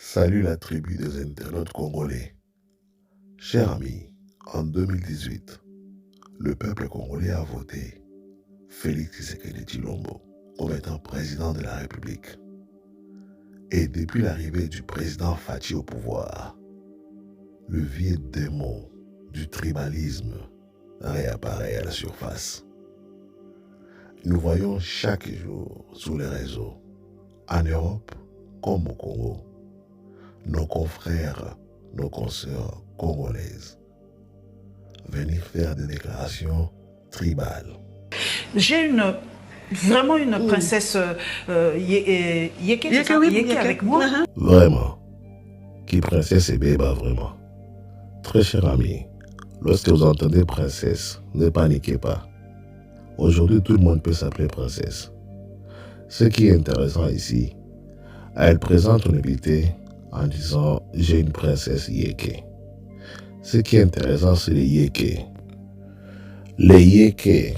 Salut la tribu des internautes congolais. Chers amis, en 2018, le peuple congolais a voté Félix Tshisekedi Tshilombo comme étant président de la République. Et depuis l'arrivée du président Fachi au pouvoir, le vieux démon du tribalisme réapparaît à la surface. Nous voyons chaque jour sur les réseaux, en Europe comme au Congo, nos confrères, nos consoeurs congolaises venir faire des déclarations tribales. J'ai vraiment une princesse Yeke avec moi. Vraiment. Qui princesse et béba, vraiment. Très cher ami, lorsque vous entendez princesse, ne paniquez pas. Aujourd'hui, tout le monde peut s'appeler princesse. Ce qui est intéressant ici, elle présente une invité en disant « j'ai une princesse Yeke ». Ce qui est intéressant, c'est les Yeke. Les Yeke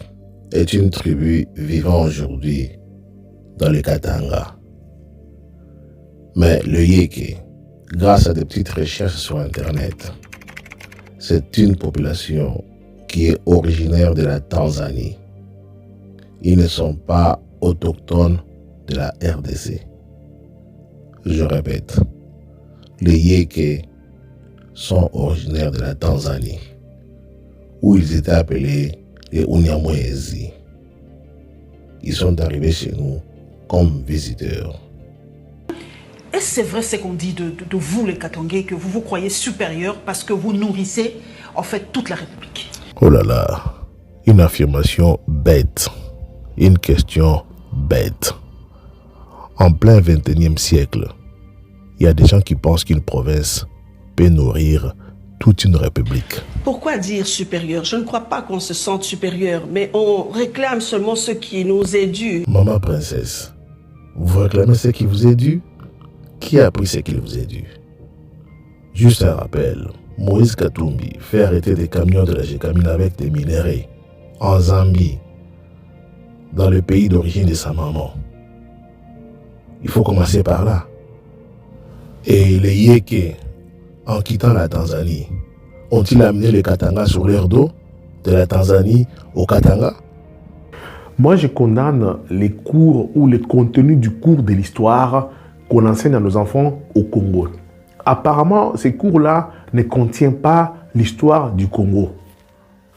est une tribu vivant aujourd'hui dans le Katanga. Mais le Yeke, grâce à des petites recherches sur Internet, c'est une population qui est originaire de la Tanzanie. Ils ne sont pas autochtones de la RDC. Je répète, les Yeke sont originaires de la Tanzanie, où ils étaient appelés les Unyamwezi. Ils sont arrivés chez nous comme visiteurs. Et c'est vrai ce qu'on dit de vous les Katangais, que vous vous croyez supérieurs parce que vous nourrissez en fait toute la République. Oh là là, une affirmation bête, une question bête. En plein 21e siècle, il y a des gens qui pensent qu'une province peut nourrir toute une république. Pourquoi dire supérieur? Je ne crois pas qu'on se sente supérieur, mais on réclame seulement ce qui nous est dû. Maman princesse, vous réclamez ce qui vous est dû? Qui a pris ce qui vous est dû? Juste un rappel, Moïse Katumbi fait arrêter des camions de la Gécamine avec des minéraux en Zambie, dans le pays d'origine de sa maman. Il faut commencer par là. Et les Yeke, en quittant la Tanzanie, ont-ils amené le Katanga sur leur dos, de la Tanzanie au Katanga? Moi, je condamne les cours ou le contenu du cours de l'histoire qu'on enseigne à nos enfants au Congo. Apparemment, ces cours-là ne contiennent pas l'histoire du Congo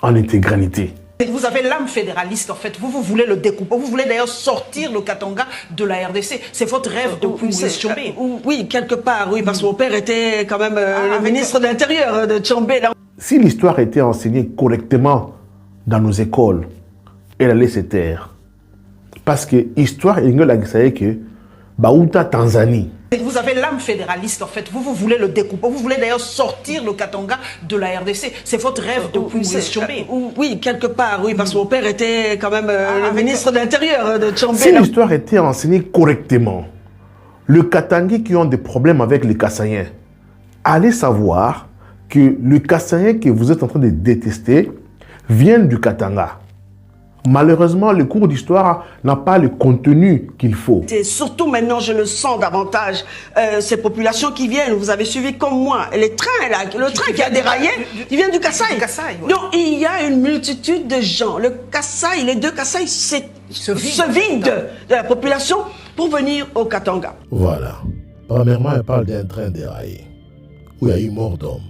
en intégralité. Vous avez l'âme fédéraliste en fait, vous voulez le découper, vous voulez d'ailleurs sortir le Katanga de la RDC. C'est votre rêve depuis Moïse Tshombe. Oui, quelque part, oui, parce que mon père était quand même le ministre de l'Intérieur de Tshombe. Si l'histoire était enseignée correctement dans nos écoles, elle allait se taire. Parce que l'histoire, il y a que Baouta, Tanzanie. Vous avez l'âme fédéraliste en fait, vous voulez le découper, vous voulez d'ailleurs sortir le Katanga de la RDC. C'est votre rêve depuis Moïse Tshombe. Oui, quelque part, oui, parce que mon père était quand même le ministre de l'Intérieur de Tshombe. Si l'histoire était enseignée correctement, le Katangais qui ont des problèmes avec les Kassaïens, allez savoir que le Kassaïen que vous êtes en train de détester vient du Katanga. Malheureusement, le cours d'histoire n'a pas le contenu qu'il faut. Et surtout maintenant, je le sens davantage, ces populations qui viennent, vous avez suivi comme moi, les trains là, le train qui a déraillé, il vient du Kasaï. Ouais. Donc il y a une multitude de gens. Le Kasaï, les deux Kasaï se vident de la population pour venir au Katanga. Voilà. Premièrement, elle parle d'un train déraillé, où il y a eu mort d'homme,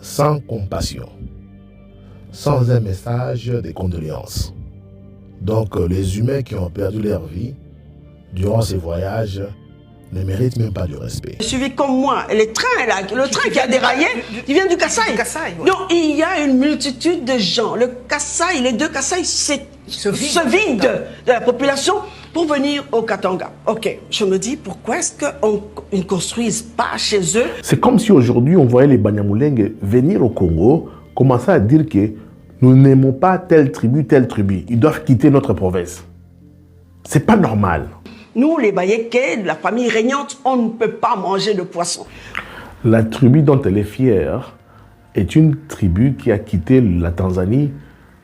sans compassion, sans un message de condoléances. Donc, les humains qui ont perdu leur vie durant ces voyages ne méritent même pas du respect. Suivi comme moi, les trains là, le train qui a déraillé, il vient du Kasaï. Ouais. Donc il y a une multitude de gens. Le Kasaï, les deux Kasaï se vident de la population pour venir au Katanga. Ok, je me dis, pourquoi est-ce qu'on ne construise pas chez eux? C'est comme si aujourd'hui on voyait les Banyamulenge venir au Congo, commencer à dire que nous n'aimons pas telle tribu. Ils doivent quitter notre province. C'est pas normal. Nous, les Bayékés, la famille régnante, on ne peut pas manger de poisson. La tribu dont elle est fière est une tribu qui a quitté la Tanzanie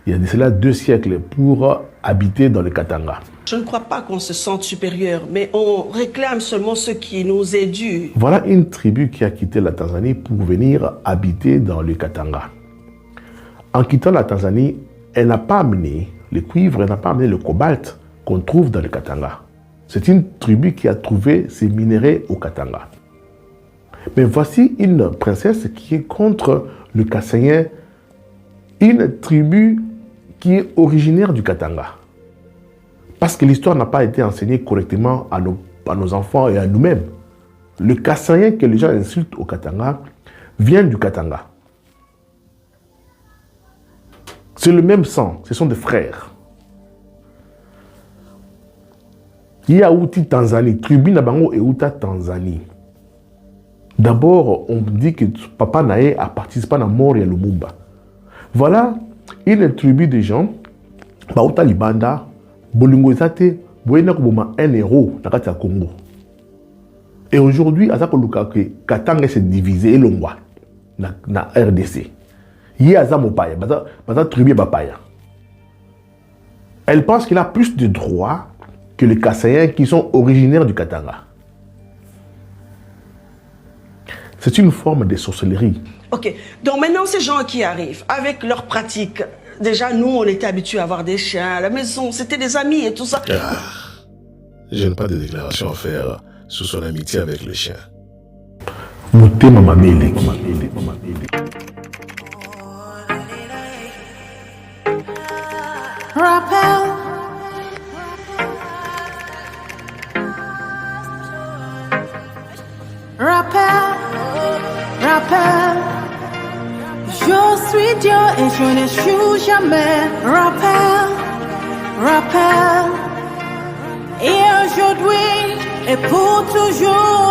il y a de cela 2 siècles pour habiter dans le Katanga. Je ne crois pas qu'on se sente supérieur, mais on réclame seulement ce qui nous est dû. Voilà une tribu qui a quitté la Tanzanie pour venir habiter dans le Katanga. En quittant la Tanzanie, elle n'a pas amené le cuivre, elle n'a pas amené le cobalt qu'on trouve dans le Katanga. C'est une tribu qui a trouvé ces minéraux au Katanga. Mais voici une princesse qui est contre le Kassaïen, une tribu qui est originaire du Katanga. Parce que l'histoire n'a pas été enseignée correctement à nos enfants et à nous-mêmes. Le Kassaïen que les gens insultent au Katanga vient du Katanga. C'est le même sang, ce sont des frères. Yaouti Tanzanie, tribu Nabango et Outa Tanzanie. D'abord, on dit que Papa Naé a participé à la mort de Lumumba. Voilà une tribu de gens, Baouta Libanda, Bolingo Zate, Boyena Kuboma, un héros dans le Congo. Et aujourd'hui, Azako Lukake, Katanga s'est divisé et l'Ongwa, na RDC. Yaza Mopaya, Baza tribu Bapaya. Elle pense qu'il a plus de droits que les Kassaïens qui sont originaires du Katanga. C'est une forme de sorcellerie. Ok, donc maintenant ces gens qui arrivent avec leurs pratiques, déjà nous on était habitués à avoir des chiens à la maison, c'était des amis et tout ça. Je n'ai pas de déclaration à faire sur son amitié avec le chien. Mutema Mamele. Rappel. Rappel, rappel, je suis Dieu et je n'échoue jamais. Rappel, rappel, et aujourd'hui et pour toujours.